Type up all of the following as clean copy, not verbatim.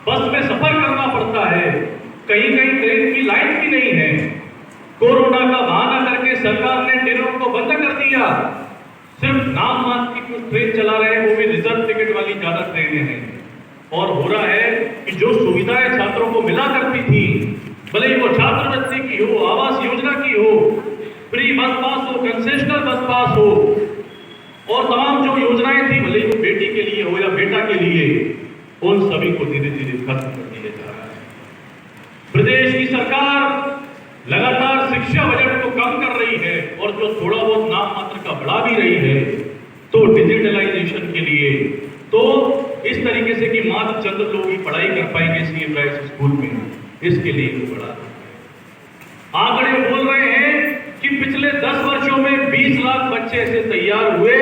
बस में सफर करना पड़ता है, कहीं कहीं ट्रेन की लाइन भी नहीं है। कोरोना का बहाना करके सरकार ने ट्रेनों को बंद कर दिया। सिर्फ नाम मात्र की कुछ ट्रेन चला रहे हैं, वो भी रिजर्व टिकट वाली ज्यादा ट्रेनें हैं। और हो रहा है कि जो सुविधाएं छात्रों को मिला करती थी, भले ही वो छात्रवृत्ति की हो, आवास योजना की हो, फ्री बस पास हो, कंसेशनल बस पास हो, और तमाम जो योजनाएं थी, भले ही वो बेटी के लिए हो या बेटा के लिए, उन सभी को धीरे धीरे खत्म कर दिया जा रहा है। प्रदेश की सरकार लगातार शिक्षा बजट को कम कर रही है, और जो थोड़ा बहुत नाम मात्र का बढ़ा भी रही है, तो डिजिटलाइजेशन के लिए, तो इस तरीके से कि मात्र चंद लोग ही पढ़ाई कर पाएंगे सीएम राइस स्कूल में, इसके लिए वो बढ़ा। आंकड़े बोल रहे हैं कि पिछले 10 वर्षों में 20 लाख बच्चे ऐसे तैयार हुए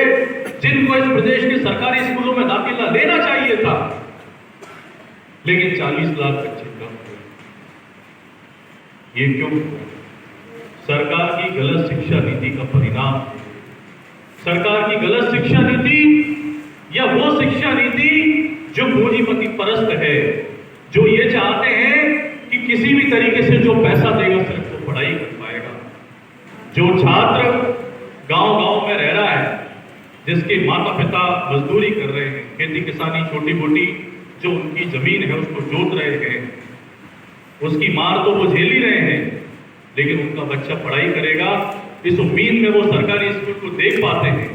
जिनको इस प्रदेश के सरकारी स्कूलों में दाखिला लेना चाहिए था, लेकिन 40 लाख बच्चे कम हुए। ये क्यों? सरकार की गलत शिक्षा नीति का परिणाम है। सरकार की गलत शिक्षा नीति या वो शिक्षा नीति जो पूंजीपति परस्त है, जो ये चाहते हैं कि किसी भी तरीके से जो पैसा देगा सिर्फ वो पढ़ाई कर पाएगा। जो छात्र गांव-गांव में रह रहा है, जिसके माता पिता मजदूरी कर रहे हैं, खेती किसानी छोटी मोटी जो उनकी जमीन है उसको जोत रहे हैं, उसकी मार तो वो झेल ही रहे हैं, लेकिन उनका बच्चा पढ़ाई करेगा इस उम्मीद में वो सरकारी स्कूल को देख पाते हैं।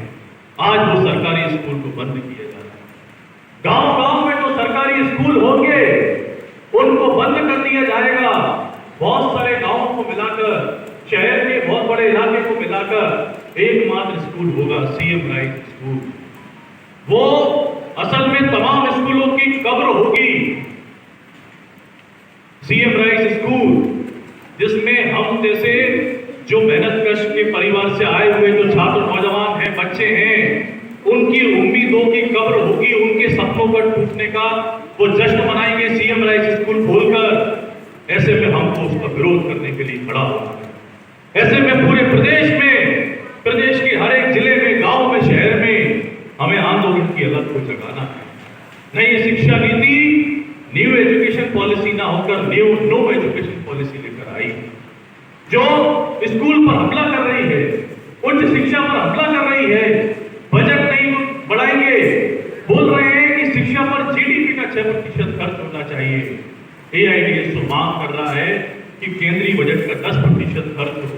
आज वो सरकारी स्कूल को बंद किया जा रहा है। गांव-गांव में जो सरकारी स्कूल होंगे उनको बंद कर दिया जाएगा। बहुत सारे गांवों को मिलाकर, शहर के बहुत बड़े इलाके को मिलाकर एकमात्र स्कूल होगा सीएम राइस स्कूल। वो असल में तमाम स्कूलों की कब्र होगी। सीएम राइस स्कूल जिसमें हम जैसे जो मेहनत कश के परिवार से आए हुए जो छात्र नौजवान हैं, बच्चे हैं, उनकी उम्मीदों की कब्र होगी, उनके सपनों पर टूटने का वो जश्न मनाएंगे सीएम राइस स्कूल खोलकर। ऐसे में हमको उसका विरोध करने के लिए खड़ा होना है। ऐसे में पूरे प्रदेश में, प्रदेश के हर एक जिले में, गांव में, शहर में हमें आंदोलन की अलग को जगाना है। नई शिक्षा नीति न्यू एजुकेशन पॉलिसी ना होकर नो एजुकेशन पॉलिसी लेकर आई, जो स्कूल पर हमला कर रही है, उच्च शिक्षा पर हमला कर रही है। बजट नहीं बढ़ाएंगे, बोल रहे हैं कि शिक्षा पर जीडीपी का 6% खर्च होना चाहिए। एआईडीएस तो मांग कर रहा है कि केंद्रीय बजट का 10% खर्च हो,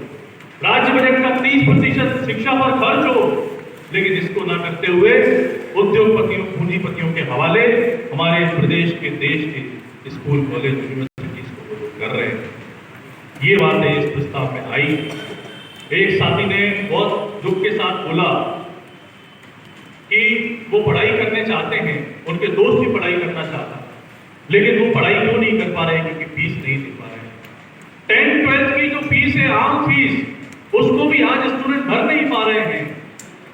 राज्य बजट का 30% शिक्षा पर खर्च हो, लेकिन इसको ना करते हुए उद्योगपतियों, पूंजीपतियों के हवाले हमारे प्रदेश के, देश के स्कूल, कॉलेज, यूनिवर्सिटीज को कर रहे हैं। ये बातें इस प्रस्ताव में आई। एक साथी ने बहुत दुख के साथ बोला कि वो पढ़ाई करने चाहते हैं, उनके दोस्त भी पढ़ाई करना चाहता, लेकिन वो पढ़ाई क्यों नहीं कर पा रहे? क्योंकि फीस नहीं दे पा रहे। 10th-12th की जो फीस है, आम फीस, उसको भी आज स्टूडेंट भर नहीं पा रहे हैं।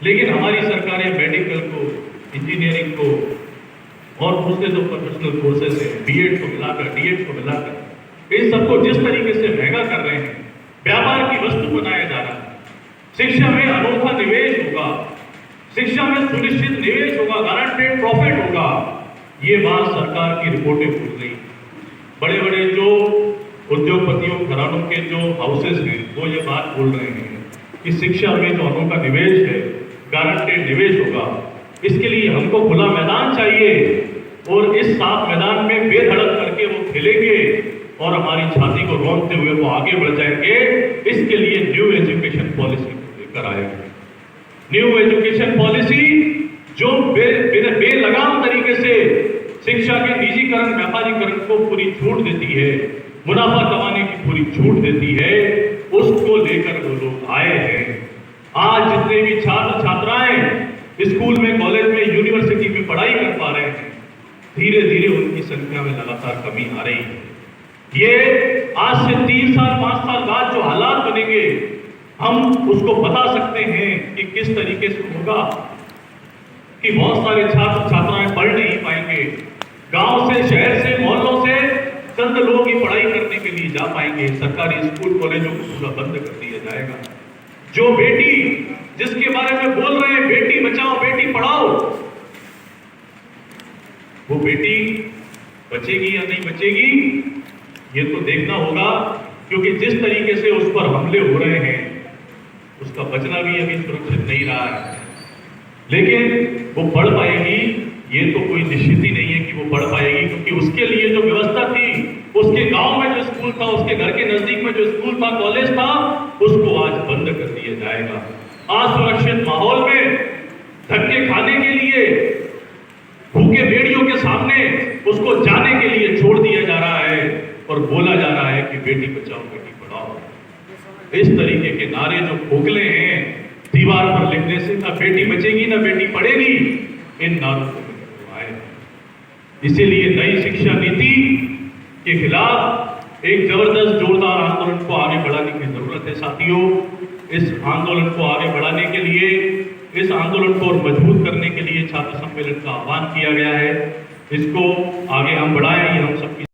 लेकिन हमारी सरकारें मेडिकल को, इंजीनियरिंग को और दूसरे जो प्रोफेशनल कोर्सेज हैं, बीएड को मिलाकर, डीएड को मिलाकर, इन सबको जिस तरीके से महंगा कर रहे हैं, व्यापार की वस्तु बनाया जा रहा है। शिक्षा में अनोखा निवेश होगा, शिक्षा में सुनिश्चित निवेश होगा, गारंटेड प्रॉफिट होगा। ये बात सरकार की रिपोर्टें बोल रही। बड़े बड़े जो उद्योगपतियों, घरानों के जो हाउसेस हैं, वो ये बात बोल रहे हैं कि शिक्षा में जो अनोखा निवेश है, गारंटेड निवेश होगा। इसके लिए हमको खुला मैदान चाहिए, और इस साफ मैदान में बेधड़क करके वो खेलेंगे और हमारी छाती को रोकते हुए वो आगे बढ़ जाएंगे। इसके लिए न्यू एजुकेशन पॉलिसी लेकर आएंगे। न्यू एजुकेशन पॉलिसी जो बेलगाम तरीके से शिक्षा के निजीकरण, व्यापारीकरण को पूरी छूट देती है, मुनाफा कमाने की पूरी छूट देती है, उसको लेकर वो लोग आए हैं। आज जितने भी छात्र छात्राएं स्कूल में, कॉलेज में, यूनिवर्सिटी में पढ़ाई कर पा रहे हैं, धीरे धीरे उनकी संख्या में लगातार कमी आ रही है। ये आज से 3 साल 5 साल बाद जो हालात बनेंगे, हम उसको बता सकते हैं कि किस तरीके से होगा, कि बहुत सारे छात्र छात्राएं पढ़ नहीं पाएंगे। गांव से, शहर से, मोहल्लों से चंद लोग ही पढ़ाई करने के लिए जा पाएंगे। सरकारी स्कूल कॉलेजों को पूरा बंद कर दिया जाएगा। जो बेटी, जिसके बारे में बोल रहे हैं बेटी बचाओ बेटी पढ़ाओ, वो बेटी बचेगी या नहीं बचेगी ये तो देखना होगा, क्योंकि जिस तरीके से उस पर हमले हो रहे हैं उसका बचना भी अभी सुरक्षित नहीं रहा है। लेकिन वो बढ़ पाएगी ये तो कोई निश्चित ही नहीं है कि वो बढ़ पाएगी, क्योंकि उसके लिए जो व्यवस्था थी, उसके गांव में जो स्कूल था, उसके घर के नजदीक में जो स्कूल था, कॉलेज था, उसको आज बंद कर दिया जाएगा। असुरक्षित माहौल में धक्के खाने के लिए, भूखे भेड़ियों के सामने उसको जाने के लिए छोड़ दिया जा रहा है और बोला जा रहा है कि बेटी बचाओ बेटी पढ़ाओ। इस तरीके के नारे जो खोखले हैं दीवार पर लिखने से, ना बेटी बचेगी ना बेटी पढ़ेगी, इन नारों को आए। इसीलिए नई शिक्षा नीति के खिलाफ एक जबरदस्त जोरदार आंदोलन को आगे बढ़ाने की जरूरत है साथियों। इस आंदोलन को आगे बढ़ाने के लिए, इस आंदोलन को और मजबूत करने के लिए छात्र सम्मेलन का आह्वान किया गया है। इसको आगे हम बढ़ाएं, ये हम सबकी